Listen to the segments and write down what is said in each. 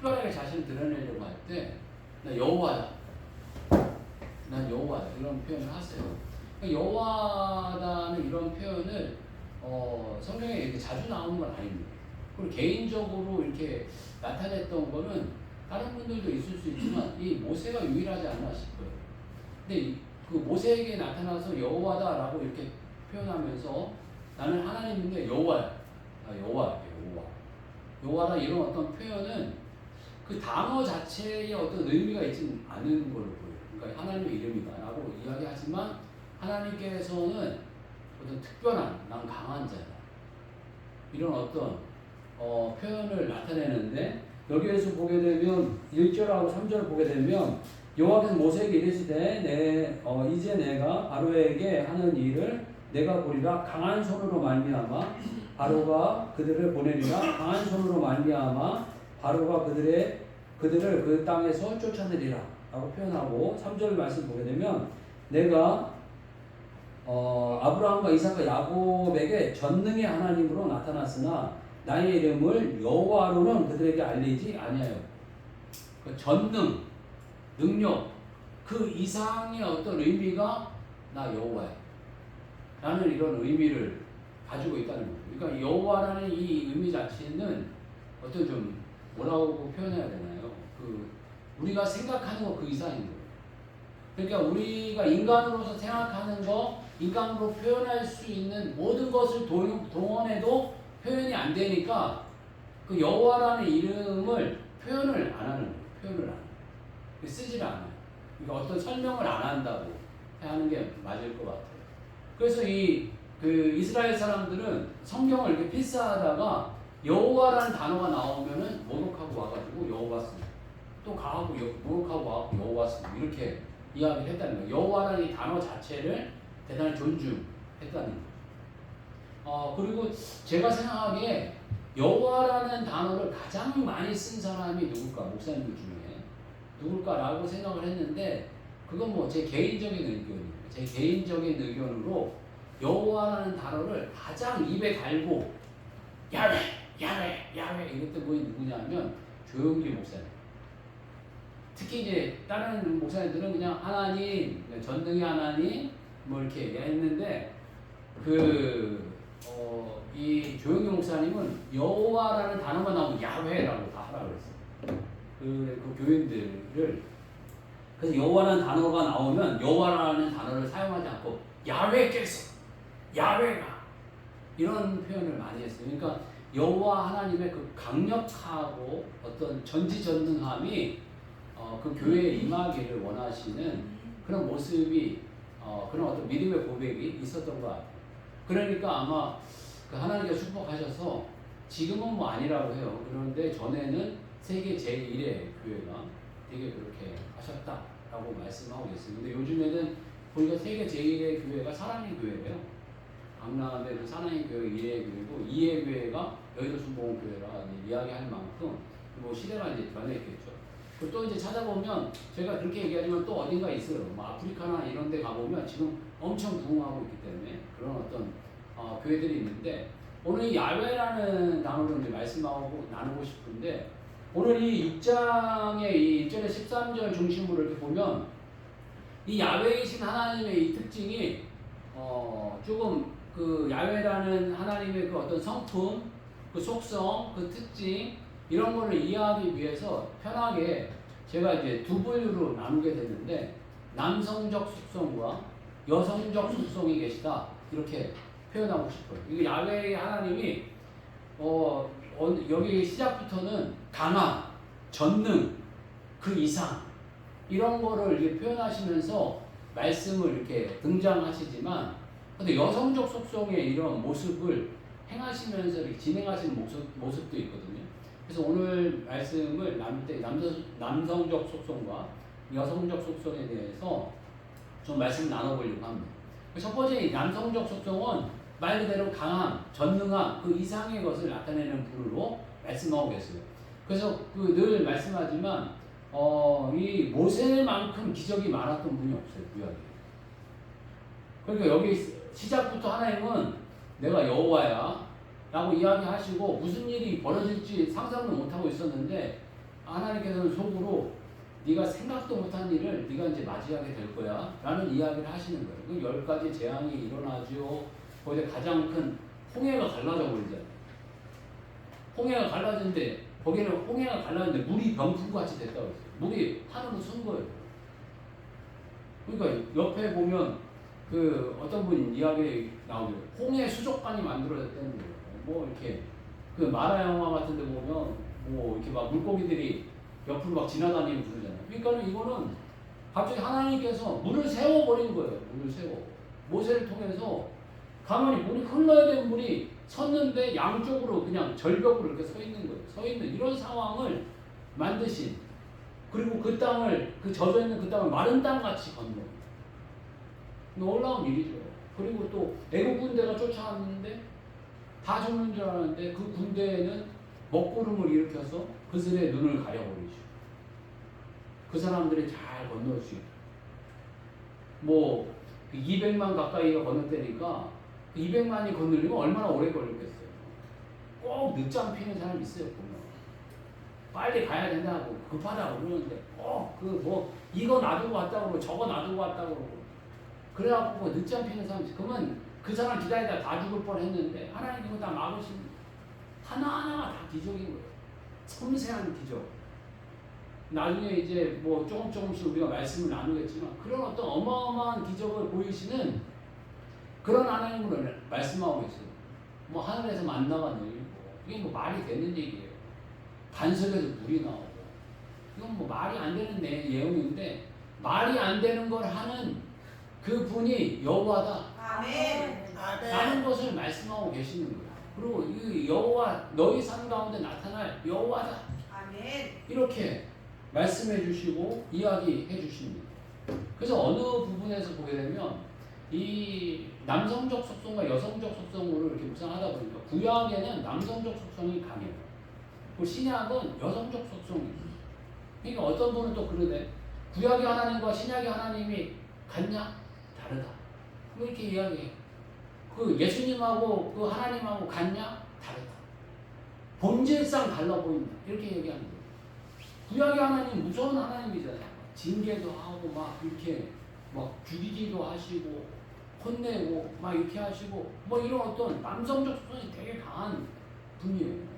특별하게 자신을 드러내려고 할 때 나 여호와다, 난 여호와다 이런 표현을 하세요. 그러니까 여호와다는 이런 표현을 성경에 이렇게 자주 나오는 건 아닙니다. 그리고 개인적으로 이렇게 나타냈던 거는 다른 분들도 있을 수 있지만 이 모세가 유일하지 않나 싶어요. 근데 그 모세에게 나타나서 여호와다라고 이렇게 표현하면서 나는 하나님인데 여호와야, 여호와야, 여호와라 이런 어떤 표현은 그 단어 자체에 어떤 의미가 있지는 않은 걸로 보여요. 그러니까 하나님의 이름이다라고 이야기하지만 하나님께서는 어떤 특별한, 난 강한 자다 이런 어떤 표현을 나타내는데, 여기에서 보게 되면 1절하고 3절을 보게 되면 여호와께서 모세에게 이르시되 이제 내가 바로에게 하는 일을 내가 보리라. 강한 손으로 말미암아 바로가 그들을 보내리라. 강한 손으로 말미암아 바로가 그들을 그 땅에서 쫓아내리라 라고 표현하고, 3절 말씀 보게 되면 내가 아브라함과 이삭과 야곱에게 전능의 하나님으로 나타났으나 나의 이름을 여호와로는 그들에게 알리지 아니하여. 그 전능, 능력 그 이상의 어떤 의미가 나 여호와야 라는 이런 의미를 가지고 있다는 거예요. 그러니까 여호와라는 이 의미 자체는 어떤 좀 뭐라고 표현해야 되나요? 우리가 생각하는 것 그 이상인 거예요. 그러니까 우리가 인간으로서 생각하는 거, 인간으로 표현할 수 있는 모든 것을 동원해도 표현이 안 되니까 그 여호와라는 이름을 표현을 안 하는 거예요. 표현을 안 해요. 쓰지를 않아요. 그러니까 어떤 설명을 안 한다고 하는 게 맞을 것 같아요. 그래서 이스라엘 사람들은 성경을 이렇게 필사하다가 여호와라는 단어가 나오면은 모독하고 와가지고 여호와 씁니다. 또 가하고 모독하고 와가지고 여호와 씁니다. 이렇게 이야기를 했다는 거예요. 여호와라는 이 단어 자체를 대단히 존중했다는 거예요. 그리고 제가 생각하기에 여호와라는 단어를 가장 많이 쓴 사람이 누굴까? 목사님들 중에 누굴까라고 생각을 했는데, 그건 뭐 제 개인적인 의견이에요. 제 개인적인 의견으로 여호와라는 단어를 가장 입에 달고 야훼 이럴 때 뭐 누구냐면 조용기 목사님. 특히 이제 다른 목사님들은 그냥 하나님, 전능의 하나님 뭐 이렇게 했는데 이 조용기 목사님은 여호와라는 단어만 나오면 야훼라고 다 하라고 그랬어요. 그 교인들을. 그래서 여호와라는 단어가 나오면 여호와라는 단어를 사용하지 않고 야훼께서, 야훼가 이런 표현을 많이 했어요. 그러니까 여호와 하나님의 그 강력하고 어떤 전지전능함이 그 교회에 임하기를 원하시는 그런 모습이, 그런 어떤 믿음의 고백이 있었던 것 같아요. 그러니까 아마 그 하나님께서 축복하셔서 지금은 뭐 아니라고 해요. 그런데 전에는 세계 제1의 교회가 되게 그렇게 하셨다라고 말씀하고 계세요. 근데 요즘에는 보니까 세계 제1의 교회가 사랑의 교회예요. 강남의 그 사랑의 교회 1회 교회고 2회 교회가 여의도 순복음교회라 이야기할 만큼 뭐 시대가 이제 변했겠죠. 또 이제 찾아보면 제가 그렇게 얘기하지만 또 어딘가 있어요. 뭐 아프리카나 이런 데 가보면 지금 엄청 부흥하고 있기 때문에 그런 어떤 교회들이 있는데, 오늘 이 야훼라는 단어로 이제 말씀하고 나누고 싶은데, 오늘 이 6장의 이 1절에 13절 중심으로 이렇게 보면 이 야훼이신 하나님의 이 특징이 조금 그 야훼라는 하나님의 그 어떤 성품, 그 속성, 그 특징 이런 거를 이해하기 위해서 편하게 제가 이제 두 분류로 나누게 됐는데, 남성적 속성과 여성적 속성이 계시다 이렇게 표현하고 싶어요. 이게 야훼의 하나님이 여기 시작부터는 강함, 전능, 그 이상 이런 거를 이렇게 표현하시면서 말씀을 이렇게 등장하시지만, 근데 여성적 속성의 이런 모습을 행하시면서 이렇게 진행하시는 모습도 있거든요. 그래서 오늘 말씀을 나눌 때 남성적 속성과 여성적 속성에 대해서 좀 말씀을 나눠보려고 합니다. 첫 번째 남성적 속성은 말 그대로 강함, 전능함, 그 이상의 것을 나타내는 분으로 말씀하고 계세요. 그래서 늘 말씀하지만 이 모세만큼 기적이 많았던 분이 없어요, 구약에. 그러니까 여기 시작부터 하나님은 내가 여호와야 라고 이야기하시고 무슨 일이 벌어질지 상상도 못하고 있었는데 하나님께서는 속으로 네가 생각도 못한 일을 네가 이제 맞이하게 될 거야 라는 이야기를 하시는 거예요. 그 10가지 재앙이 일어나죠. 거기에 가장 큰 홍해가 갈라져 버리잖아요. 홍해가 갈라졌는데 거기는 홍해가 갈라졌는데 물이 병풍같이 됐다고 했어요. 물이 하늘로 쏜 거예요. 그러니까 옆에 보면 그 어떤 분 이야기 나오죠. 홍해 수족관이 만들어졌다는 거예요. 뭐 이렇게 그 만화 영화 같은 데 보면 뭐 이렇게 막 물고기들이 옆으로 막 지나다니고 그러잖아요. 그러니까 이거는 갑자기 하나님께서 물을 세워버린 거예요. 물을 세워. 모세를 통해서 가만히 물이 흘러야 되는 물이 섰는데 양쪽으로 그냥 절벽으로 이렇게 서 있는 거예요. 서 있는 이런 상황을 만드신, 그리고 그 땅을, 그 젖어 있는 그 땅을 마른 땅 같이 건너. 놀라운 일이죠. 그리고 또 애국 군대가 쫓아왔는데 다 죽는 줄 알았는데 그 군대에는 먹구름을 일으켜서 그들의 눈을 가려버리죠. 그 사람들이 잘 건널 수 있고, 뭐 200만 가까이가 건널때니까 200만이 건너려면 얼마나 오래 걸렸겠어요. 꼭 늦잠 피는 사람 있어요. 보면 빨리 가야 된다고 급하다고 그러는데 꼭 그 뭐 이거 놔두고 왔다고 그러고 저거 놔두고 왔다고 그러고 그래갖고 뭐 늦잠 피는 사람 있어요. 그러면 그 사람 기다리다 다 죽을 뻔했는데 하나님 그거 다 막으신 하나하나가 다 기적인 거예요. 섬세한 기적. 나중에 이제 뭐 조금씩 우리가 말씀을 나누겠지만 그런 어떤 어마어마한 기적을 보이시는 그런 하나님으로 말씀하고 있어요. 뭐 하늘에서 만나가 내리고 이게 뭐 말이 되는 얘기예요. 반석에서 물이 나오고 이건 뭐 말이 안 되는 내용인데 말이 안 되는 걸 하는 그 분이 여호와다. 아멘. 라는 것을 말씀하고 계시는 거예요. 그리고 이 여호와 너희 삶 가운데 나타날 여호와다. 아멘. 이렇게 말씀해 주시고 이야기해 주십니다. 그래서 어느 부분에서 보게 되면 이 남성적 속성과 여성적 속성으로 이렇게 묵상하다 보니까 구약에는 남성적 속성이 강해요. 그리고 신약은 여성적 속성이에요. 그러니까 어떤 분은 또 그러네. 구약의 하나님과 신약의 하나님이 같냐? 다르다. 뭐 이렇게 이야기해요. 그 예수님하고 그 하나님하고 같냐? 다르다. 본질상 달라 보인다. 이렇게 얘기하는 거예요. 구약의 하나님 무서운 하나님이잖아요. 징계도 하고 막 이렇게 막 죽이기도 하시고 혼내고 막 이렇게 하시고 뭐 이런 어떤 남성적 속성이 되게 강한 분이에요.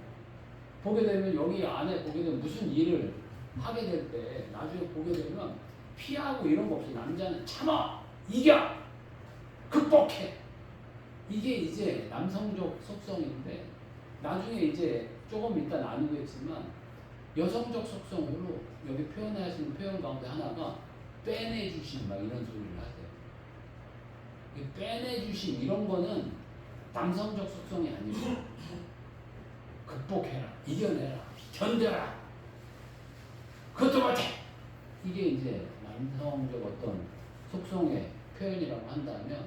보게 되면 여기 안에 보게 되면 무슨 일을 하게 될 때 나중에 보게 되면 피하고 이런 거 없이 남자는 참아, 이겨, 극복해. 이게 이제 남성적 속성인데 나중에 이제 조금 이따 나누겠지만 여성적 속성으로 여기 표현하시는 표현 가운데 하나가 빼내주심 막 이런 소리를 하세요. 빼내주심 이런 거는 남성적 속성이 아니고 극복해라, 이겨내라, 견뎌라, 그것도 못해. 이게 이제 남성적 어떤 속성의 표현이라고 한다면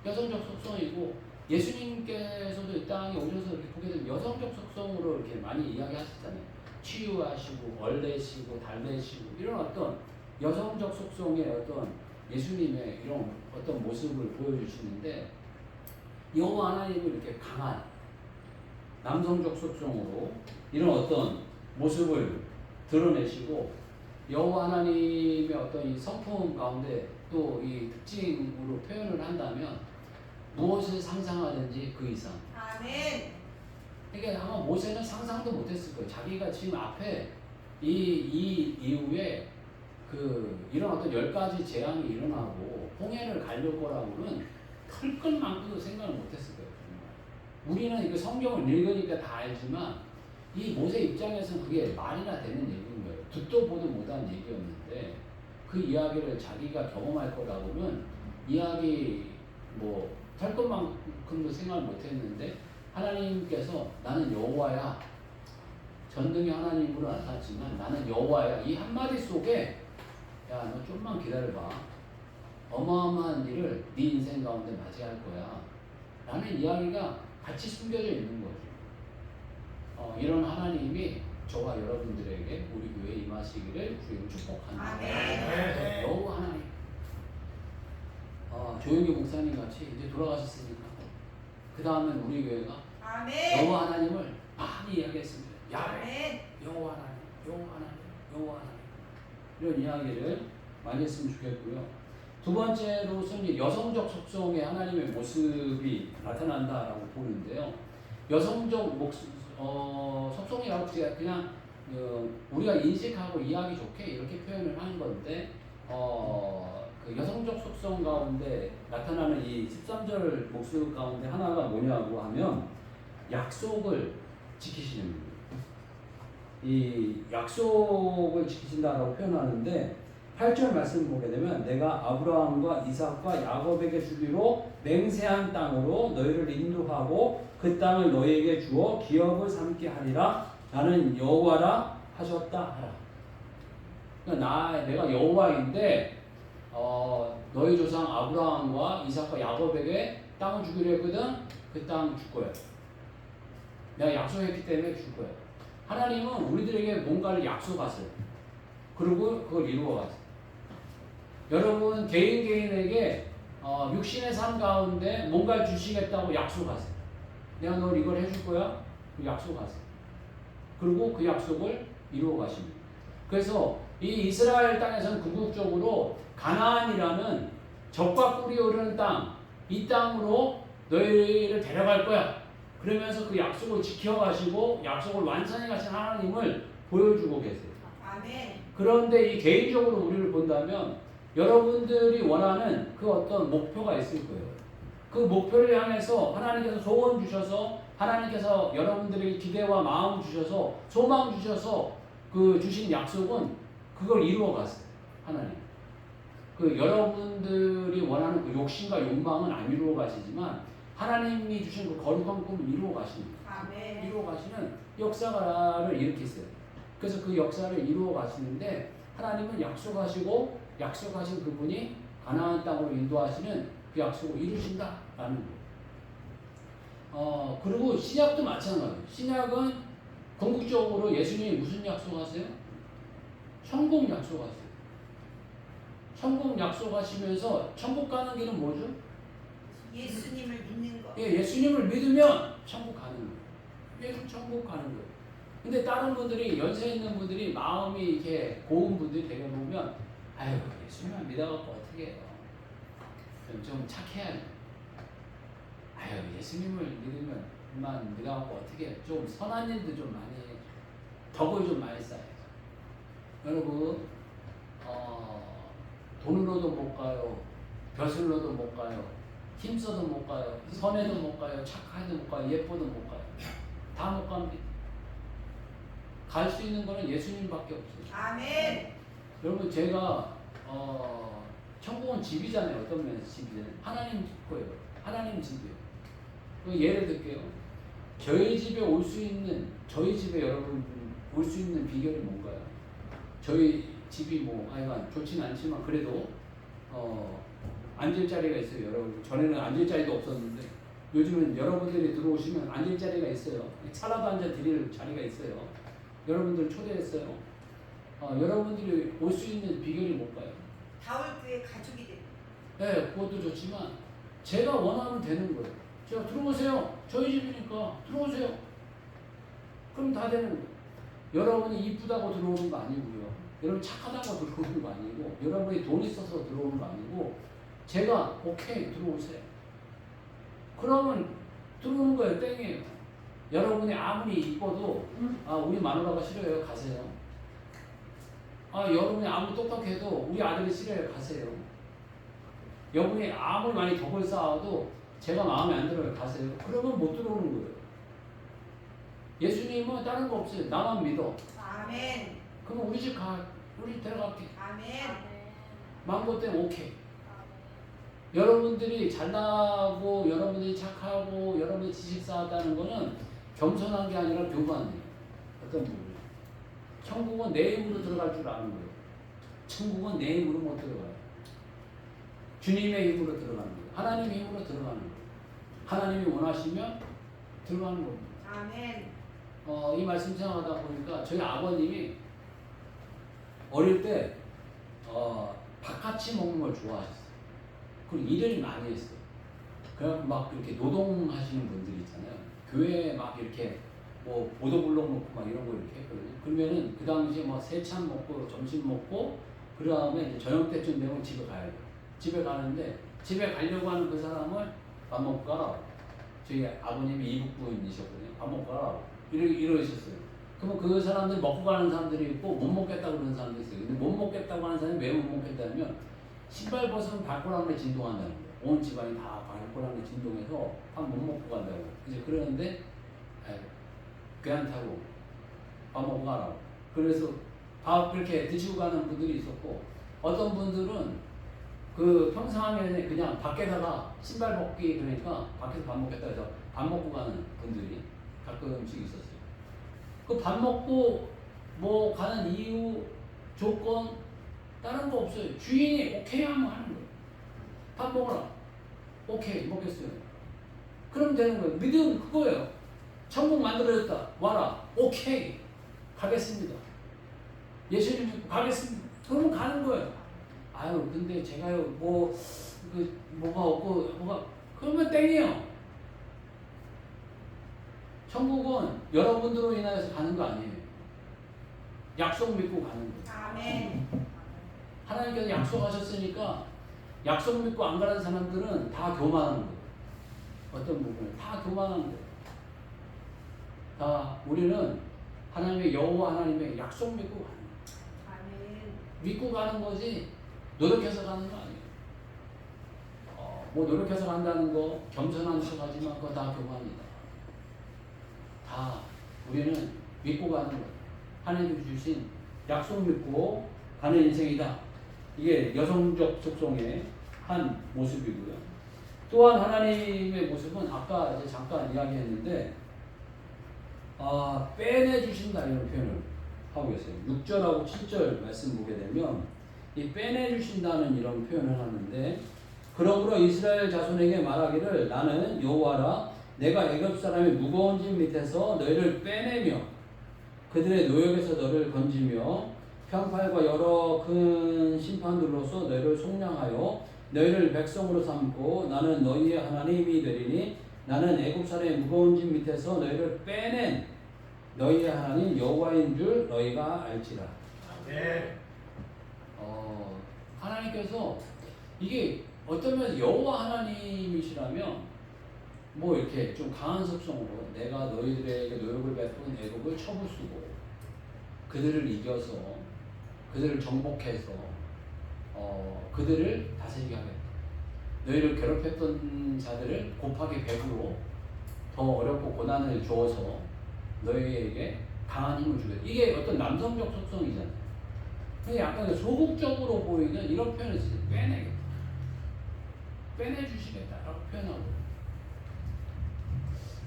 여성적 속성이고 예수님께서도 이 땅에 오셔서 이렇게 보게 되면 여성적 속성으로 이렇게 많이 이야기하셨잖아요. 치유하시고 얼레시고 달래시고 이런 어떤 여성적 속성의 어떤 예수님의 이런 어떤 모습을 보여주시는데 여호와 하나님은 이렇게 강한 남성적 속성으로 이런 어떤 모습을 드러내시고 여호와 하나님의 어떤 이 성품 가운데 또 이 특징으로 표현을 한다면 무엇을 상상하든지 그 이상. 아멘. 그러니까 아마 모세는 상상도 못했을 거예요. 자기가 지금 앞에 이 이후에 그 이런 어떤 10가지 재앙이 일어나고 홍해를 가릴 거라고는 털끝만큼도 생각을 못했을 거예요. 정말. 우리는 이거 성경을 읽으니까 다 알지만 이 모세 입장에서는 그게 말이나 되는 얘기인 거예요. 듣도 보도 못한 얘기였는데 그 이야기를 자기가 경험할 거라고는 이야기 뭐 털것만큼도 생각을 못했는데 하나님께서 나는 여호와야, 전능의 하나님으로 나타났지만 나는 여호와야, 이 한마디 속에 야 너 좀만 기다려봐, 어마어마한 일을 네 인생 가운데 맞이할 거야 라는 이야기가 같이 숨겨져 있는 거죠. 이런 하나님이 저와 여러분들에게 우리 교회에 임하시기를 주님을 축복합니다. 아멘. 여호와 하나님, 조용히 목사님 같이 이제 돌아가셨으니까 그 다음엔 우리 교회가 아멘. 여호와 하나님을 많이 이야기했습니다. 야훼, 아멘. 여호와 하나님, 여호와 하나님. 여호와 하나님. 이런 이야기를 많이 했으면 좋겠고요. 두 번째로서는 이제 여성적 속성의 하나님의 모습이 나타난다라고 보는데요. 여성적 속성이라고 그냥 우리가 인식하고 이해하기 좋게 이렇게 표현을 하는 건데 그 여성적 속성 가운데 나타나는 이 13절 모습 가운데 하나가 뭐냐고 하면 약속을 지키시는 거예요. 이 약속을 지키신다라고 표현하는데 8절 말씀 보게 되면 내가 아브라함과 이삭과 야곱에게 주기로 맹세한 땅으로 너희를 인도하고 그 땅을 너희에게 주어 기업을 삼게 하리라 나는 여호와라 하셨다 하라. 그러니까 내가 여호와인데 너희 조상 아브라함과 이삭과 야곱에게 땅을 주기로 했거든. 그 땅 줄 거야. 내가 약속했기 때문에 줄 거야. 하나님은 우리들에게 뭔가를 약속하세요. 그리고 그걸 이루어가세요. 여러분 개인에게 육신의 삶 가운데 뭔가를 주시겠다고 약속하세요. 내가 널 이걸 해줄 거야. 그 약속하세요. 그리고 그 약속을 이루어 가십니다. 그래서 이 이스라엘 땅에서는 궁극적으로 가나안이라는 적과 꿀이 흐르는 땅, 이 땅으로 너희를 데려갈 거야. 그러면서 그 약속을 지켜가시고 약속을 완성해 가신 하나님을 보여주고 계세요. 아멘. 그런데 이 개인적으로 우리를 본다면 여러분들이 원하는 그 어떤 목표가 있을 거예요. 그 목표를 향해서 하나님께서 소원 주셔서 하나님께서 여러분들에게 기대와 마음 주셔서 소망 주셔서 그 주신 약속은 그걸 이루어 갔어요. 하나님. 그 여러분들이 원하는 그 욕심과 욕망은 안 이루어 가시지만 하나님이 주신 그 거룩한 꿈을 이루어 가십니다. 아멘. 이루어 가시는 역사를 일으키세요. 그래서 그 역사를 이루어 가시는데 하나님은 약속하시고 약속하신 그분이 가나안 땅으로 인도하시는 그 약속을 이루신다라는 거. 그리고 신약도 마찬가지예요. 신약은 궁극적으로 예수님이 무슨 약속하세요? 천국 약속하세요. 천국 약속하시면서 천국 가는 길은 뭐죠? 예수님을 믿는 것. 예, 예수님을 믿으면 천국 가는 거예요. 예, 천국 가는 거예요. 근데 다른 분들이 연세 있는 분들이 마음이 이렇게 고운 분들이 되게 보면 아유 예수님만 믿어갖고 어떻게 해요? 좀 착해야 돼. 아유 예수님을 믿으면만 믿어갖고 어떻게 해요? 좀 선한 일도 좀 많이 덕을 좀 많이 쌓아야죠. 여러분 돈으로도 못 가요. 벼슬로도 못 가요. 힘써도 못 가요. 선해도 못 가요. 착하도 못 가요. 예뻐도 못 가요. 다 못 갑니다. 갈 수 있는 거는 예수님밖에 없어요. 아멘. 여러분 제가 천국은 집이잖아요. 어떤 면에서 집이잖아요. 하나님 거예요. 하나님 집이에요. 예를 들게요. 저희 집에 올 수 있는 저희 집에 여러분 올 수 있는 비결이 뭔가요? 저희 집이 뭐 하여간 좋지는 않지만 그래도 앉을 자리가 있어요. 여러분 전에는 앉을 자리도 없었는데 요즘은 여러분들이 들어오시면 앉을 자리가 있어요. 차라도 앉아 드릴 자리가 있어요. 여러분들 초대했어요. 여러분들이 올 수 있는 비결이 뭘까요? 다울교회 가족이 됩니다. 네, 그것도 좋지만 제가 원하면 되는 거예요. 제가 들어오세요. 저희 집이니까 들어오세요. 그럼 다 되는 거예요. 여러분이 이쁘다고 들어오는 거 아니고요. 여러분 착하다고 들어오는 거 아니고 여러분이 돈 있어서 들어오는 거 아니고 제가 오케이 들어오세요. 그러면 들어오는 거예요. 땡이에요. 여러분이 아무리 이뻐도 우리 마누라가 싫어요. 가세요. 여러분이 아무리 똑똑해도 우리 아들이 싫어요. 가세요. 여러분이 아무리 많이 덕을 쌓아도 제가 마음에 안 들어요. 가세요. 그러면 못 들어오는 거예요. 예수님은 다른 거 없어요. 나만 믿어. 아멘. 그러면 우리 집 가. 우리 집 데려갈게. 아멘. 망고 때문에 오케이. 여러분들이 잘나고 여러분들이 착하고 여러분이 지식 쌓았다는 거는 겸손한 게 아니라 교만이에요. 어떤 분이 천국은 내 힘으로 들어갈 줄 아는 거예요. 천국은 내 힘으로 못 들어가요. 주님의 힘으로 들어가는 거예요. 하나님의 힘으로 들어가는 거예요. 하나님이 원하시면 들어가는 겁니다. 아멘. 이 말씀 생각하다 보니까 저희 아버님이 어릴 때 바카치 먹는 걸 좋아하셨어요. 그리고 일을 많이 했어요. 그래서 막 이렇게 노동하시는 분들 있잖아요. 교회에 막 이렇게 뭐 보도블록 놓고 막 이런 거 이렇게 했거든요. 그러면은 그 당시에 뭐 세찬 먹고 점심 먹고 그 다음에 이제 저녁 때쯤 되면 집에 가야 돼요. 집에 가는데 집에 가려고 하는 그 사람을 밥 먹고 가라고. 저희 아버님이 이북부인이셨거든요. 밥 먹고 가라고. 이러셨어요. 그러면 그 사람들 먹고 가는 사람들이 있고 못 먹겠다고 그러는 사람들이 있어요. 근데 못 먹겠다고 하는 사람이 왜 못 먹겠다면 신발 벗으면 발꼬락내 진동한다는 거예요. 온 집안이 다 발꼬락내 진동해서 밥 못 먹고 간다고. 이제 그러는데 괜찮다고 밥 먹고 가라고. 그래서 밥 그렇게 드시고 가는 분들이 있었고 어떤 분들은 그 평상하면에 그냥 밖에다가 신발 벗기 그러니까 밖에서 밥 먹겠다 해서 밥 먹고 가는 분들이 가끔씩 있었어요. 그 밥 먹고 뭐 가는 이유 조건 다른 거 없어요. 주인이 오케이 하면 하는 거예요. 밥 먹어라. 오케이 먹겠어요. 그럼 되는 거예요. 믿음 그거예요. 천국 만들어졌다. 와라. 오케이. 가겠습니다. 예수님 믿고 가겠습니다. 그러면 가는 거예요. 아유, 근데 제가요, 뭐가 없고, 그러면 땡이에요. 천국은 여러분들로 인하여서 가는 거 아니에요. 약속 믿고 가는 거예요. 아멘. 하나님께서 약속하셨으니까 약속 믿고 안 가는 사람들은 다 교만한 거예요. 어떤 부분을 다 교만한 거예요. 다 우리는 하나님의 여호와 하나님의 약속 믿고 가는 거예요. 아멘. 믿고 가는 거지 노력해서 가는 거 아니에요. 뭐 노력해서 간다는 거 겸손한 척하지만 그거 다 교만이다. 다 우리는 믿고 가는 거예요. 하나님께서 주신 약속 믿고 가는 인생이다. 이게 여성적 속성의 한 모습이고요. 또한 하나님의 모습은 아까 이제 잠깐 이야기했는데 빼내주신다 이런 표현을 하고 계세요. 6절하고 7절 말씀 보게 되면 이 빼내주신다는 이런 표현을 하는데 그러므로 이스라엘 자손에게 말하기를 나는 여호와라 내가 애굽 사람의 무거운 짐 밑에서 너희를 빼내며 그들의 노역에서 너를 건지며 편팔과 여러 큰 심판들로서 너희를 속량하여 너희를 백성으로 삼고 나는 너희의 하나님이 되리니 나는 애굽 사람의 무거운 짐 밑에서 너희를 빼낸 너희의 하나님 여호와인 줄 너희가 알지라. 네. 하나님께서 이게 어떤 면에서 여호와 하나님이시라면 뭐 이렇게 좀 강한 속성으로 내가 너희들에게 노역을 베푼 애굽을 쳐부수고 그들을 이겨서 그들을 정복해서 그들을 다스리게 하겠다. 너희를 괴롭혔던 자들을 곱하기 100으로 더 어렵고 고난을 주어서 너희에게 강한 힘을 주겠다. 이게 어떤 남성적 속성이잖아요. 근데 약간 소극적으로 보이는 이런 표현을 쓰죠. 빼내겠다. 빼내주시겠다라고 표현하고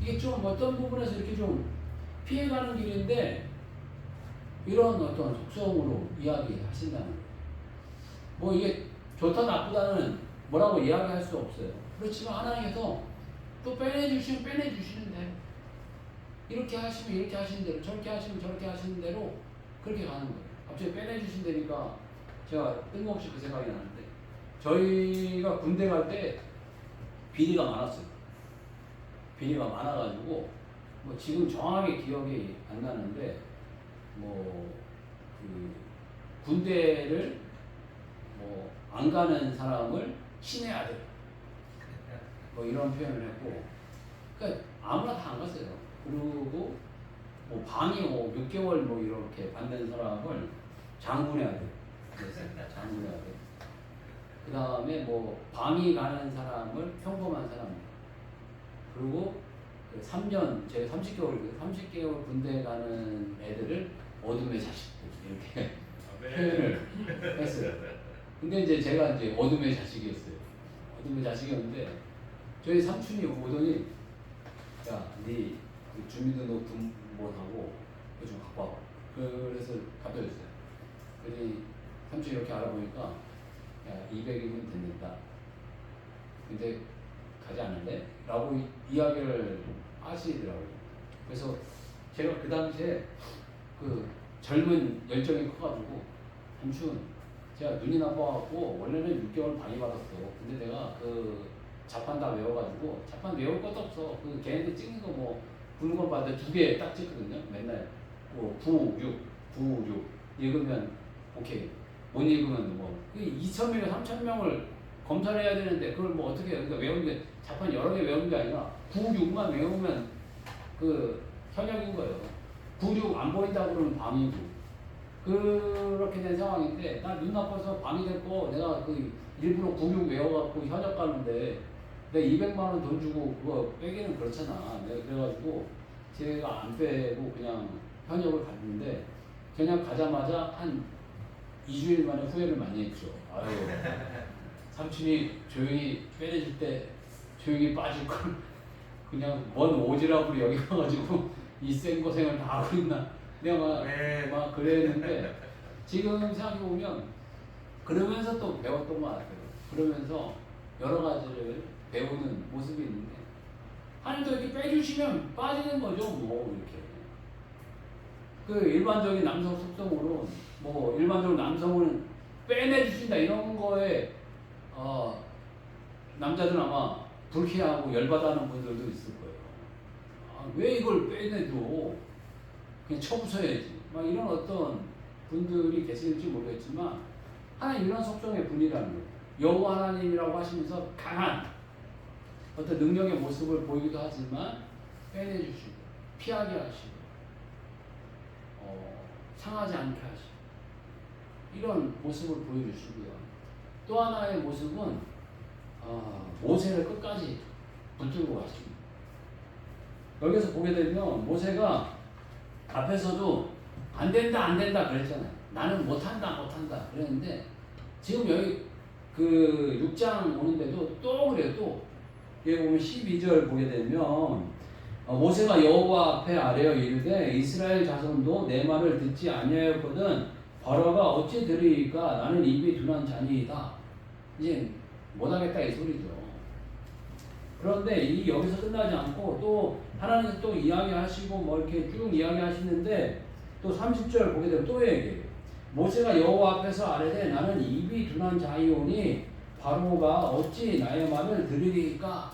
이게 좀 어떤 부분에서 이렇게 좀 피해가는 길인데 이런 어떤 속성으로 이야기하신다는 거예요. 뭐 이게 좋다 나쁘다는 뭐라고 이야기할 수 없어요. 그렇지만 하나님께서 또 빼내주시면 빼내주시는 대로 이렇게 하시면 이렇게 하시는 대로 저렇게 하시면 저렇게 하시는 대로 그렇게 가는 거예요. 갑자기 빼내주신다니까 제가 뜬금없이 그 생각이 나는데 저희가 군대 갈 때 비리가 많았어요. 비리가 많아가지고 뭐 지금 정확하게 기억이 안 나는데 뭐 그 군대를 뭐 안 가는 사람을 신의 아들 뭐 이런 표현을 했고 그러니까 아무나 다 안 갔어요. 그리고 뭐 방이 뭐 6개월 뭐 이렇게 받는 사람을 장군의 아들 그랬어요. 장군의 아들. 그 다음에 뭐 방이 가는 사람을 평범한 사람. 그리고 그 3년 제가 30개월 군대 가는 애들을 어둠의 자식들 이렇게 표현을 했어요. 근데 이제 제가 이제 어둠의 자식이었어요. 어둠의 자식이었는데 저희 삼촌이 오더니 야, 네 주민등록 등본하고 그거 좀 갖고 와봐. 그래서 갖다 줬어요. 그랬더니 삼촌이 이렇게 알아보니까 야, 200이면 된다. 근데 가지 않을래? 라고 이야기를 하시더라고요. 그래서 제가 그 당시에 그 젊은 열정이 커가지고 삼촌 제가 눈이 나빠갖고 원래는 6개월 방해 받았어. 근데 내가 그 자판 다 외워가지고 자판 외울 것도 없어. 그 걔네들 찍는 거 뭐 붓는 걸 봤는데 2개 딱 찍거든요. 맨날 뭐 9, 6, 9, 6 읽으면 오케이. 못 읽으면 뭐 2,000명에 3,000명을 검사를 해야 되는데 그걸 뭐 어떻게 해요? 그러니까 외우는 게 자판 여러 개 외우는 게 아니라 9, 6만 외우면 그 현역인 거예요. 9, 6 안 보인다고 그러면 방이고 그렇게 된 상황인데 나 눈 나빠서 방이 됐고 내가 그 일부러 9, 6 외워갖고 현역 가는데 내가 200만 원 돈 주고 그거 빼기는 그렇잖아. 내가 그래가지고 제가 안 빼고 그냥 현역을 갔는데 그냥 가자마자 한 2주일 만에 후회를 많이 했죠. 아유, 삼촌이 조용히 빼내줄 때 조용히 빠질 걸 그냥 뭔 오지랖으로 여기 와가지고 이 생고생을 다 하고 있나. 내가 막 그랬는데 지금 생각해보면 그러면서 또 배웠던 것 같아요. 그러면서 여러 가지를 배우는 모습이 있는데 하나님도 이렇게 빼주시면 빠지는 거죠. 뭐 이렇게. 그 일반적인 남성 속성으로 뭐 일반적으로 남성을 빼내주신다 이런 거에 남자들은 아마 불쾌하고 열받아하는 분들도 있을 거예요. 아, 왜 이걸 빼내줘? 그냥 쳐부숴야지. 막 이런 어떤 분들이 계실지 모르겠지만 하나님 이런 속성의 분이라는 거예요. 여호와 하나님이라고 하시면서 강한 어떤 능력의 모습을 보이기도 하지만 빼내주시고 피하게 하시고 상하지 않게 하시고 이런 모습을 보여주시고요. 또 하나의 모습은 모세를 끝까지 붙들고 가십니다. 여기서 보게 되면 모세가 앞에서도 안 된다 그랬잖아요. 나는 못한다 그랬는데 지금 여기 그 6장 오는데도 또 그래요. 또 여기 보면 12절 보게 되면 모세가 여호와 앞에 아뢰어 이르되 이스라엘 자손도 내 말을 듣지 아니하였거든 바로가 어찌 들으리까 나는 입이 둔한 자니이다. 이제 못하겠다 이 소리죠. 그런데 이 여기서 끝나지 않고 또 하나님께서 또 이야기하시고 뭐 이렇게 쭉 이야기하시는데 또 30절 보게 되면 또 얘기해요. 모세가 여호와 앞에서 아뢰되 나는 입이 둔한 자이오니 바로가 어찌 나의 말을 들으리까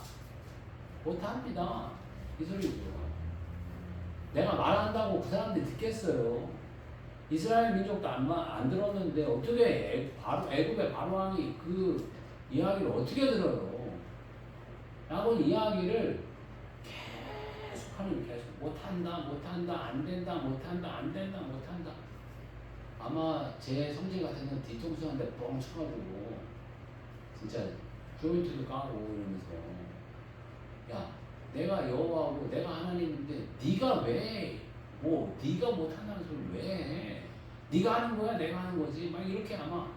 못합니다. 이 소리죠. 내가 말한다고 그 사람들이 듣겠어요. 이스라엘 민족도 안 들었는데 어떻게 애굽의 바로왕이 그 이야기를 어떻게 들어요? 라고 이야기를 계속 하는 계속 못한다 안 된다 아마 제 성질 같으면 뒤통수 한 대 뻥 쳐가지고 진짜 조인트도 까고 이러면서 야 내가 여호와고 내가 하나님인데 네가 왜 네가 못한다는 소리를 왜 해? 네가 하는 거야 내가 하는 거지 막 이렇게 아마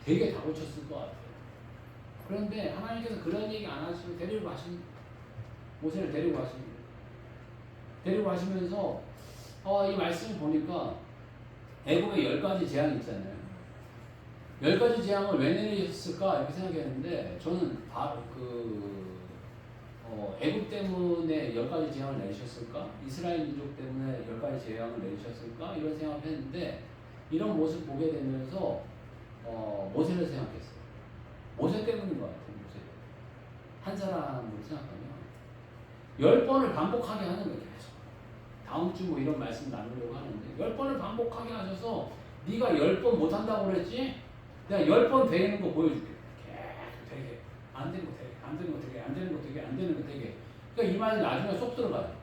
되게 다고쳤을 것 같아요. 그런데 하나님께서 그런 얘기 안 하시고 데리고 가신 모세를 데리고 가십니다. 데리고 가시면서 이 말씀을 보니까 애굽에 10가지 재앙이 있잖아요. 10가지 재앙을 왜 내리셨을까 이렇게 생각했는데 저는 바로 애굽 때문에 10가지 재앙을 내리셨을까? 이스라엘 민족 때문에 10가지 재앙을 내리셨을까? 이런 생각을 했는데 이런 모습 보게 되면서 모세를 생각했어요. 모세 때문인 것 같아요. 모세. 한 사람으로 생각하면 10번을 반복하게 하는 거예요. 계속. 다음 주 뭐 이런 말씀 나누려고 하는데 10번을 반복하게 하셔서 네가 10번 못한다고 그랬지? 내가 10번 되는 거 보여줄게. 계속 되게 안 되는 거 되게 안 되는 거 되게 안 되는 거 되게 안 되는 거 되게 그러니까 이 말이 나중에 쏙 들어가요.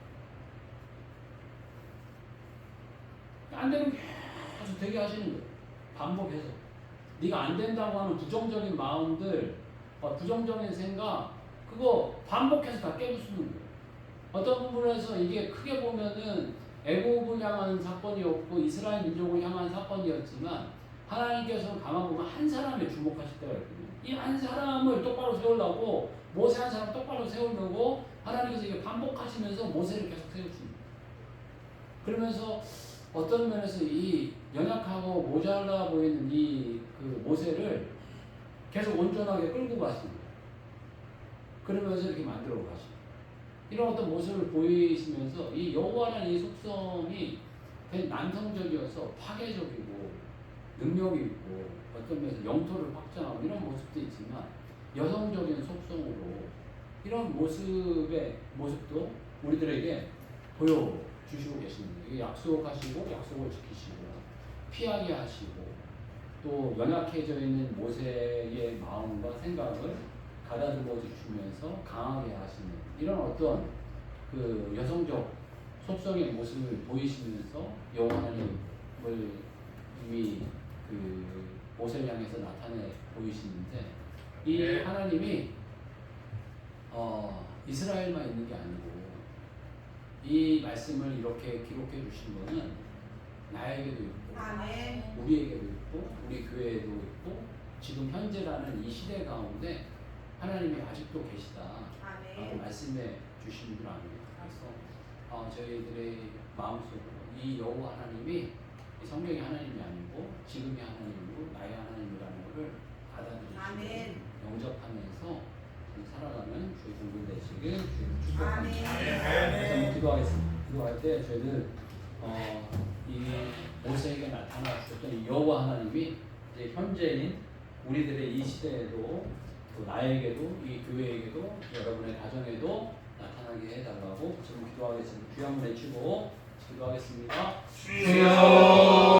안 되는 게 계속 되게 하시는 거예요. 반복해서. 네가 안 된다고 하는 부정적인 마음들, 부정적인 생각, 그거 반복해서 다 깨부수는 거예요. 어떤 부분에서 이게 크게 보면은 애국을 향한 사건이었고 이스라엘 민족을 향한 사건이었지만 하나님께서는 가만 보면 한 사람에 주목하실 때가 있거든요. 이 한 사람을 똑바로 세우려고 모세 한 사람 똑바로 세우려고 하나님께서 이게 반복하시면서 모세를 계속 세우십니다. 그러면서 어떤 면에서 이 연약하고 모자라 보이는 그 모세를 계속 온전하게 끌고 가십니다. 그러면서 이렇게 만들어 가십니다. 이런 어떤 모습을 보이시면서 이 여호와라는 이 속성이 되게 남성적이어서 파괴적이고 능력이 있고 어떤 면에서 영토를 확장하고 이런 모습도 있지만 여성적인 속성으로 이런 모습도 우리들에게 보여주시고 계십니다. 이게 약속하시고 약속을 지키시고 피하게 하시고 또 연약해져 있는 모세의 마음과 생각을 가다듬어 주시면서 강하게 하시는 이런 어떤 그 여성적 속성의 모습을 보이시면서 여호와 하나님을 이미 그 모세를 향해서 나타내 보이시는데 이 하나님이 이스라엘만 있는 게 아니고 이 말씀을 이렇게 기록해 주신 거는 나에게도 있고 아멘. 우리에게도 있고 우리 교회에도 있고 지금 현재라는 이 시대 가운데 하나님이 아직도 계시다라고 아멘. 말씀해 주신 줄 압니다. 그래서 저희들의 마음속으로 이 여호와 하나님이 성경의 하나님이 아니고 지금의 하나님이고 나의 하나님이라는 것을 받아들이시고 아멘. 영접하면서 살아가는 주의 공동 되시길 주님 축복합니다. 아멘. 그래서 한번 기도하겠습니다. 기도할 때 저희는 이 모세에게 나타나 주셨던 이 여호와 하나님이 이제 현재인 우리들의 이 시대에도 또 나에게도 이 교회에게도 여러분의 가정에도 나타나게 해달라고 지금 기도하겠습니다. 주여 한번 외치고 기도하겠습니다. 주여